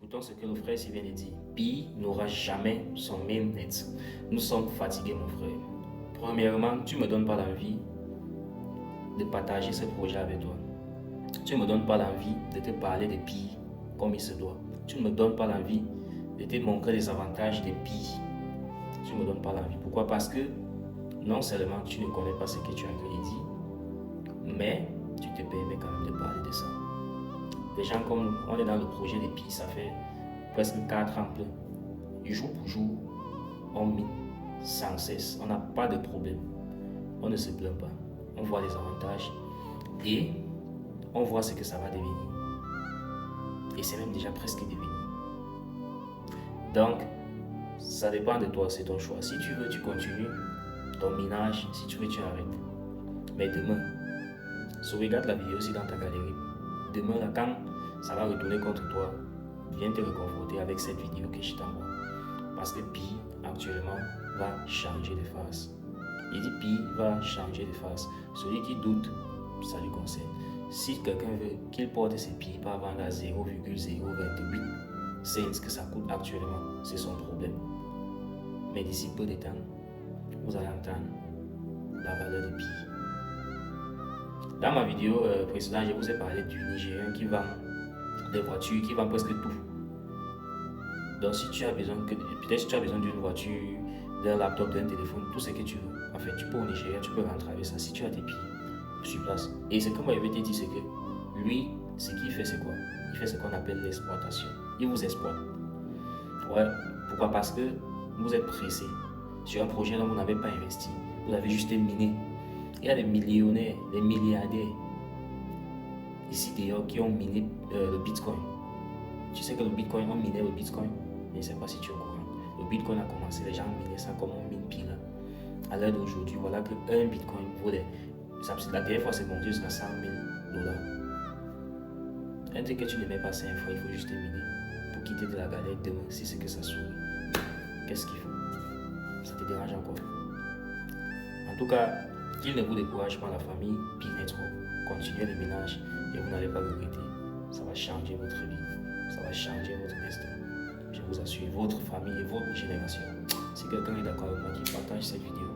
écoutons ce que le frère ici vient de dire. Pi n'aura jamais son mainnet. Nous sommes fatigués, mon frère. Premièrement, tu ne me donnes pas l'envie de partager ce projet avec toi. Tu ne me donnes pas l'envie de te parler de Pi comme il se doit. Tu ne me donnes pas l'envie de te montrer les avantages de Pi. Tu ne me donnes pas l'envie. Pourquoi? Parce que non seulement tu ne connais pas ce que tu as dit, mais tu te permets quand même de parler de ça. Des gens comme nous, on est dans le projet de Pi, ça fait presque 4 ans plein. Jour pour jour, on mine sans cesse. On n'a pas de problème. On ne se plaint pas. On voit les avantages et on voit ce que ça va devenir. Et c'est même déjà presque devenu. Donc, ça dépend de toi, c'est ton choix. Si tu veux, tu continues ton minage. Si tu veux, tu arrêtes. Mais demain, sauvegarde la vidéo aussi dans ta galerie. Demain, là, quand ça va retourner contre toi, viens te réconforter avec cette vidéo que je t'envoie. Parce que Pi, actuellement, va changer de face. Il dit Pi va changer de face. Celui qui doute, ça lui concerne. Si quelqu'un veut qu'il porte ses Pi par vendre à 0,028 cents que ça coûte actuellement, c'est son problème. Mais d'ici peu de temps, vous allez entendre la valeur de Pi. Dans ma vidéo précédente, je vous ai parlé du Nigérien qui vend des voitures, qui vend presque tout. Donc si tu as besoin, peut-être si tu as besoin d'une voiture, d'un laptop, d'un téléphone, tout ce que tu veux, en fait, tu peux au Nigeria, tu peux rentrer avec ça si tu as tes pieds sur place. Et ce que moi je vais te dire, c'est que lui, ce qu'il fait, c'est quoi? Il fait ce qu'on appelle l'exploitation. Il vous exploite. Ouais, pourquoi? Parce que vous êtes pressé sur un projet dont vous n'avez pas investi. Vous avez juste miné. Il y a des millionnaires, des milliardaires ici d'ailleurs qui ont miné le Bitcoin. Tu sais que le Bitcoin, on minait le Bitcoin. Je ne sais pas si tu es au courant. Le Bitcoin a commencé, les gens minaient ça comme on mine pile. À l'heure d'aujourd'hui, voilà que un Bitcoin vaut la dernière fois c'est monté jusqu'à 100 000 $. Un truc que tu ne mets pas 5 fois, il faut juste miner pour quitter de la galère demain si c'est que ça sourit. Qu'est-ce qu'il faut? Ça te dérange encore? En tout cas, qu'il ne vous décourage pas la famille, pire n'est trop. Continuez le ménage et vous n'allez pas regretter. Ça va changer votre vie. Ça va changer votre destin. Je vous assure, votre famille et votre génération. Si quelqu'un est d'accord avec moi, qui partage cette vidéo.